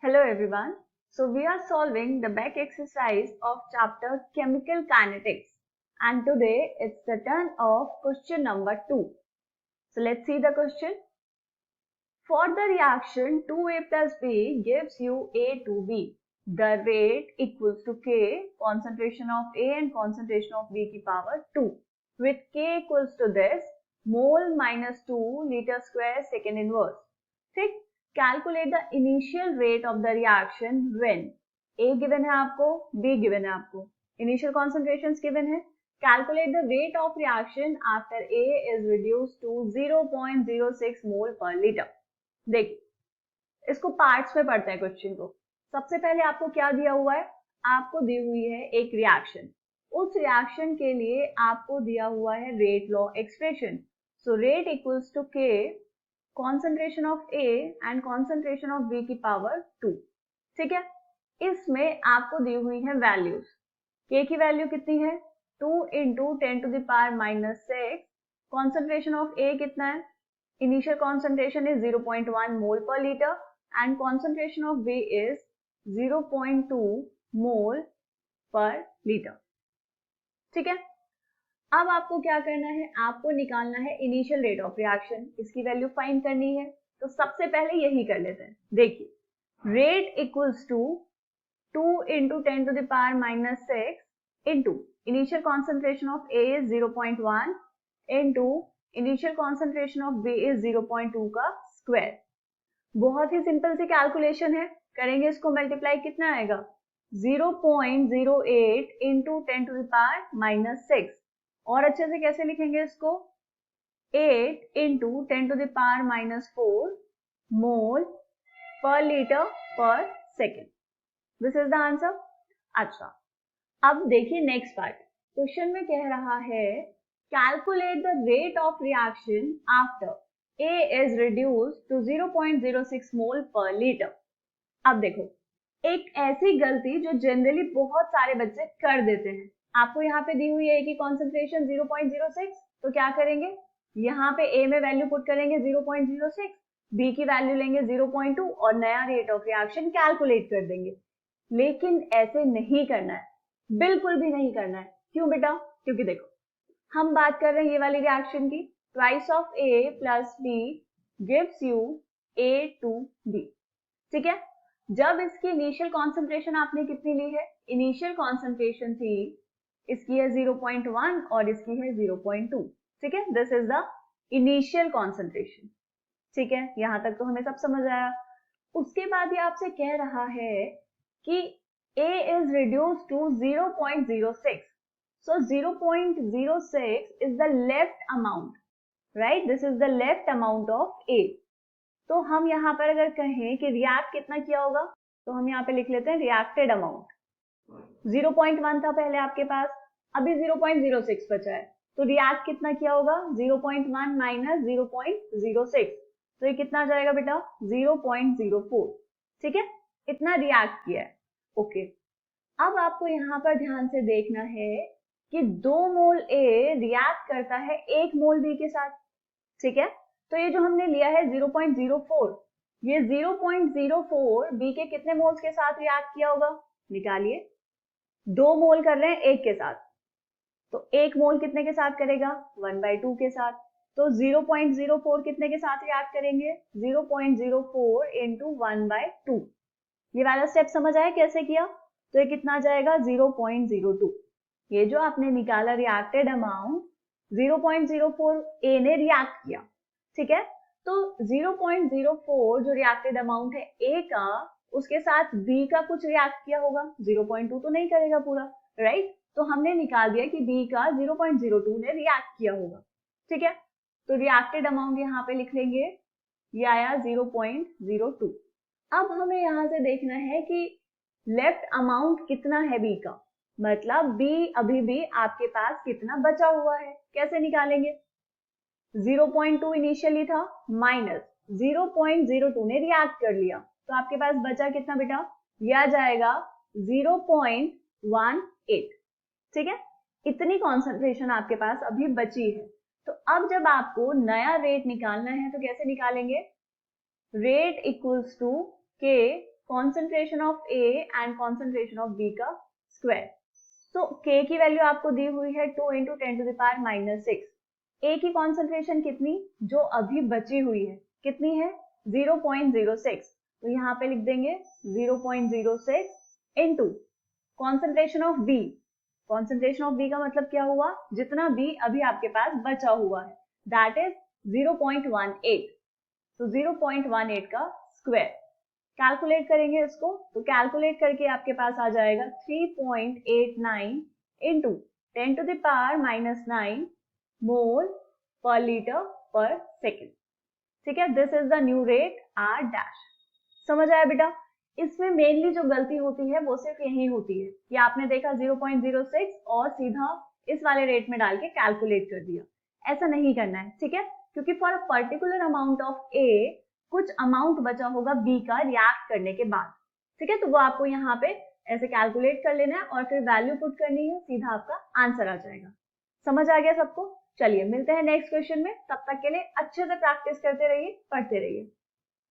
Hello everyone. So we are solving the back exercise of chapter Chemical Kinetics, and today it's the turn of question number 2. So let's see the question. For the reaction 2A plus B gives you A to B. The rate equals to K, concentration of A and concentration of B की power 2. With K equals to this, mole minus 2 liter square second inverse. ठीक, calculate the initial rate of the reaction when A given है आपको, B given है आपको, initial concentrations given है. Calculate the rate of reaction after A is reduced to 0.06 mole per liter. देखिए, इसको parts में पढ़ते हैं क्वेश्चन को. सबसे पहले आपको क्या दिया हुआ है? आपको दी हुई है एक रिएक्शन. उस रिएक्शन के लिए आपको दिया हुआ है rate law expression. So rate equals to K concentration of A and concentration of B की पावर 2. ठीक है, इसमें आपको दी हुई है वैल्यूज. K की वैल्यू कितनी है? 2 into 10 to the power minus 6. concentration of A कितना है? Initial concentration is 0.1 mole per liter and concentration of B is 0.2 mole per liter. ठीक है, अब आपको क्या करना है? आपको निकालना है इनिशियल रेट ऑफ रिएक्शन. इसकी वैल्यू फाइंड करनी है, तो सबसे पहले यही कर लेते हैं. देखिए, rate equals to 2 into 10 to the power minus 6 into initial concentration of A is 0.1 into initial concentration of B is 0.2 का स्क्वायर. बहुत ही सिंपल सी कैलकुलेशन है. करेंगे इसको मल्टीप्लाई, कितना आएगा? 0.08 into 10 to the power minus 6. और अच्छे से कैसे लिखेंगे इसको? 8 into 10 to the power minus 4 मोल पर लीटर पर second. This is the answer. अच्छा, अब देखिए नेक्स्ट पार्ट. क्वेश्चन में कह रहा है calculate the rate of reaction after A is reduced to 0.06 मोल पर लीटर. अब देखो, एक ऐसी गलती जो जनरली बहुत सारे बच्चे कर देते हैं. आपको यहाँ पे दी हुई है A की कॉन्सेंट्रेशन 0.06, तो क्या करेंगे? यहाँ पे A में वैल्यू पुट करेंगे 0.06, B की वैल्यू लेंगे 0.2 और नया रेट ऑफ रिएक्शन कैलकुलेट कर देंगे. लेकिन ऐसे नहीं करना है, बिल्कुल भी नहीं करना है. क्यों बेटा? क्योंकि देखो, हम बात कर रहे हैं ये वाली रिएक्शन की. Twice of A plus B gives you A to B. ठीक है, जब इसकी इनिशियल कॉन्सेंट्रेशन आपने कितनी ली है? इनिशियल कॉन्सेंट्रेशन थी, इसकी है 0.1 और इसकी है 0.2. ठीक है, this is the initial concentration. ठीक है, यहां तक तो हमें सब समझ आया. उसके बाद ये आपसे कह रहा है कि A is reduced to 0.06. So 0.06 is the left amount, right? This is the left amount of A. तो हम यहाँ पर अगर कहें कि रिएक्ट कितना किया होगा, तो हम यहाँ पे लिख लेते हैं रिएक्टेड अमाउंट. 0.1 था पहले आपके पास, अभी 0.06 बचा है, तो रिएक्ट कितना किया होगा? 0.1 माइनस 0.06, तो ये कितना जाएगा बेटा? 0.04. ठीक है, इतना रिएक्ट किया है. ओके, अब आपको यहाँ पर ध्यान से देखना है कि 2 मोल A रिएक्ट करता है 1 मोल B के साथ. ठीक है, तो ये जो हमने लिया है 0.04, ये 0.04 B के कितने मोल्स के साथ रिएक्ट किया होगा? निकालिए. 2 मोल कर रहे हैं 1 के साथ, तो 1 मोल कितने के साथ करेगा? 1/2 के साथ. तो 0.04 कितने के साथ रिएक्ट करेंगे? 0.04 into 1/2. ये वाला स्टेप समझ आया कैसे किया? तो ये कितना आ जाएगा? 0.02. ये जो आपने निकाला रिएक्टेड अमाउंट, 0.04 A ने रिएक्ट किया. ठीक है, तो 0.04 जो रिएक्टेड अमाउंट है A का, उसके साथ B का कुछ रिएक्ट किया होगा. 0.2 तो नहीं करेगा पूरा, राइट? तो हमने निकाल दिया कि B का 0.02 ने रिएक्ट किया होगा. ठीक है, तो रिएक्टेड अमाउंट यहाँ पे लिख लेंगे, ये आया 0.02. अब हमें यहाँ से देखना है कि लेफ्ट अमाउंट कितना है B का, मतलब B अभी भी आपके पास कितना बचा हुआ है. कैसे निकालेंगे? 0.2 इनिशियली था माइनस 0.02 ने रिएक्ट कर लिया, तो आपके पास बचा कितना बेटा? ये आ जाएगा 0.18. ठीक है, इतनी कॉन्सेंट्रेशन आपके पास अभी बची है. तो अब जब आपको नया रेट निकालना है तो कैसे निकालेंगे? Rate equals to K concentration of A and concentration of B का स्क्वायर। तो K की वैल्यू आपको दी हुई है 2 × 10⁻⁶। A की कॉन्सेंट्रेशन कितनी जो अभी बची हुई है कितनी है 0.06, तो यहाँ पे लिख देंगे 0.06 into concentration of B। Concentration of B का मतलब क्या हुआ, जितना B अभी आपके पास बचा हुआ है दैट इज 0.18, तो 0.18 का स्क्वायर। कैलकुलेट करेंगे इसको, तो कैलकुलेट करके आपके पास आ जाएगा 3.89 इंटू 10⁻⁹ मोल पर लीटर पर सेकेंड। ठीक है, this is the new rate R dash. समझ आया बेटा? इसमें मेनली जो गलती होती है वो सिर्फ यही होती है कि आपने देखा 0.06 और सीधा इस वाले रेट में डाल के कैलकुलेट कर दिया। ऐसा नहीं करना है, ठीक है, क्योंकि for a particular amount of a कुछ अमाउंट बचा होगा बी का रिएक्ट करने के बाद। ठीक है, तो वो आपको यहाँ पे ऐसे कैलकुलेट कर लेना है और फिर वैल्यू पुट करनी है, सीधा आपका आंसर आ जाएगा। समझ आ गया सबको? चलिए मिलते हैं नेक्स्ट क्वेश्चन में, तब तक के लिए अच्छे से प्रैक्टिस करते रहिए, पढ़ते रहिए।